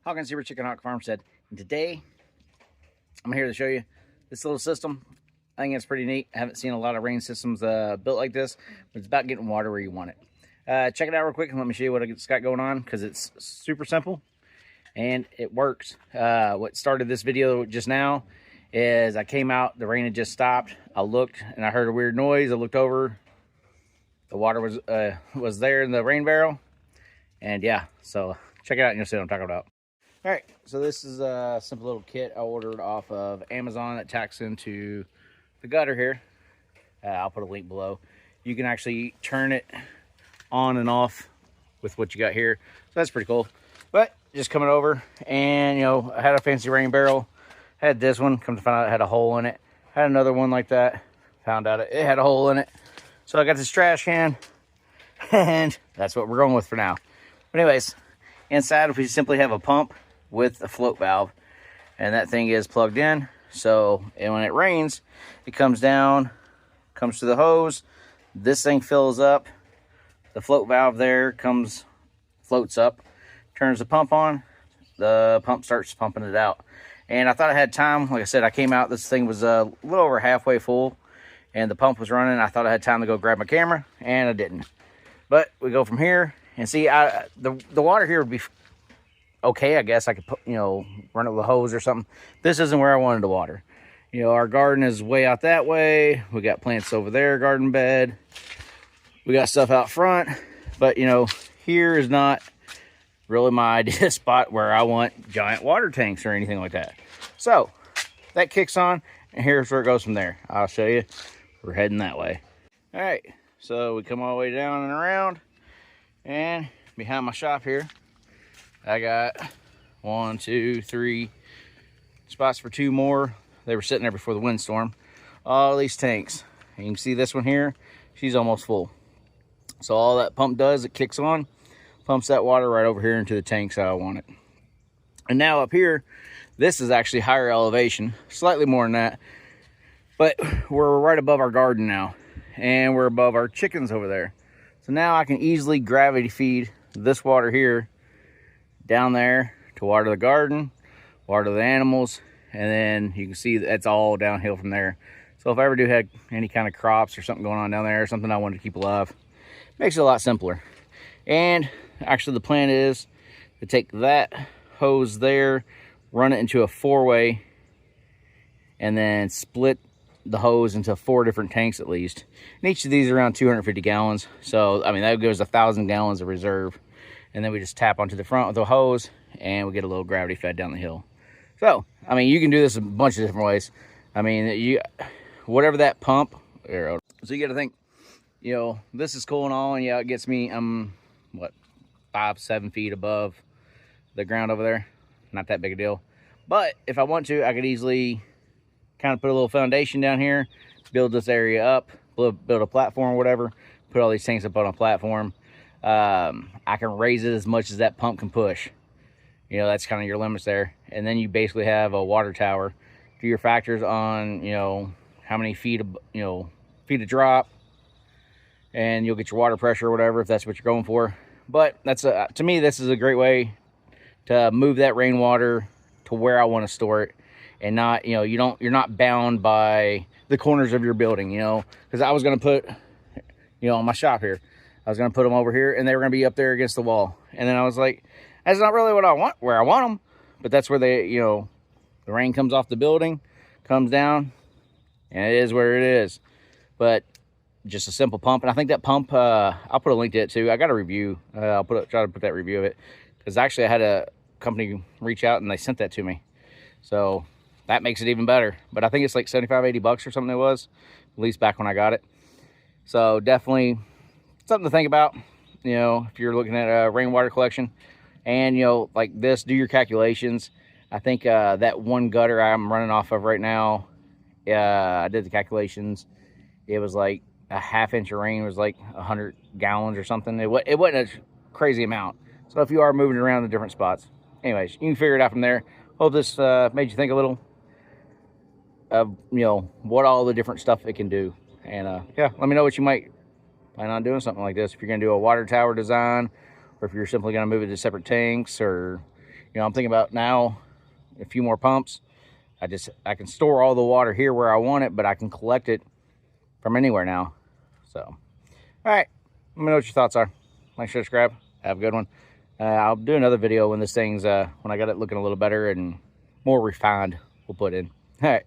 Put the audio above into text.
Hawkins here with Chickenhawkfarmstead, and today I'm here to show you this little system. I think it's pretty neat. I haven't seen a lot of rain systems built like this, but it's about getting water where you want it. Check it out real quick and let me show you what it's got going on, because it's super simple and it works. What started this video just now is I came out, the rain had just stopped. I looked and I heard a weird noise. I looked over, the water was there in the rain barrel, and yeah, so check it out and you'll see what I'm talking about. All right, so this is a simple little kit I ordered off of Amazon that tacks into the gutter here. I'll put a link below. You can actually turn it on and off with what you got here, so that's pretty cool. But just coming over, and you know, I had a fancy rain barrel. Had this one, come to find out it had a hole in it. Had another one like that, found out it had a hole in it. So I got this trash can, and that's what we're going with for now. But anyways, inside we simply have a pump with a float valve, and that thing is plugged in. So, and when it rains, it comes down, comes to the hose, this thing fills up, the float valve there floats up, turns the pump on, the pump starts pumping it out. And I thought I had time. Like I said, I came out, this thing was a little over halfway full, and the pump was running. I thought I had time to go grab my camera, and I didn't. But we go from here, and see, the water here would be okay, I guess I could put, you know, run it with a hose or something. This isn't where I wanted to water. You know, our garden is way out that way. We got plants over there, garden bed. We got stuff out front. But, you know, here is not really my ideal spot where I want giant water tanks or anything like that. So, that kicks on, and here's where it goes from there. I'll show you. We're heading that way. All right, so we come all the way down and around, and behind my shop here, I got 1, 2, 3 spots for 2 more. They were sitting there before the windstorm. All these tanks. And you can see this one here, she's almost full. So all that pump does, it kicks on, pumps that water right over here into the tanks how I want it. And now up here, this is actually higher elevation, slightly more than that. But we're right above our garden now, and we're above our chickens over there. So now I can easily gravity feed this water here down there to water the garden, water the animals, and then you can see that's all downhill from there. So if I ever do have any kind of crops or something going on down there, or something I wanted to keep alive, makes it a lot simpler. And actually the plan is to take that hose there, run it into a 4-way, and then split the hose into 4 different tanks at least. And each of these are around 250 gallons. So, I mean, that gives 1,000 gallons of reserve. And then we just tap onto the front with the hose, and we get a little gravity fed down the hill. So, I mean, you can do this a bunch of different ways. I mean, whatever that pump, so you got to think, you know, this is cool and all, and yeah, it gets me, what, 5-7 feet above the ground over there. Not that big a deal. But if I want to, I could easily kind of put a little foundation down here, build this area up, build a platform or whatever, put all these tanks up on a platform. I can raise it as much as that pump can push. You know, that's kind of your limits there. And then you basically have a water tower. Do your factors on, you know, how many feet of drop, and you'll get your water pressure or whatever if that's what you're going for. But that's to me, this is a great way to move that rainwater to where I want to store it, and not, you know, you're not bound by the corners of your building, you know, because I was going to put, you know, on my shop here, I was going to put them over here, and they were going to be up there against the wall. And then I was like, that's not really what I want, where I want them. But that's where they, you know, the rain comes off the building, comes down, and it is where it is. But just a simple pump. And I think that pump, I'll put a link to it too. I got a review. I'll try to put that review of it, because actually I had a company reach out and they sent that to me. So that makes it even better. But I think it's like 75, 80 bucks or something it was, at least back when I got it. So definitely something to think about, you know, if you're looking at a rainwater collection. And, you know, like this, do your calculations. I think that one gutter I'm running off of right now, I did the calculations. It was like a ½ inch of rain was like 100 gallons or something. It wasn't a crazy amount. So if you are moving around to different spots, anyways, you can figure it out from there. Hope this made you think a little of, you know, what all the different stuff it can do. And yeah, let me know what you might plan on doing something like this. If you're going to do a water tower design, or if you're simply going to move it to separate tanks, or You know, I'm thinking about now a few more pumps. I can store all the water here where I want it, but I can collect it from anywhere now. So, all right, let me know what your thoughts are. Like, share, subscribe. Have a good one. I'll do another video when this thing's when I got it looking a little better and more refined. We'll put in. All right.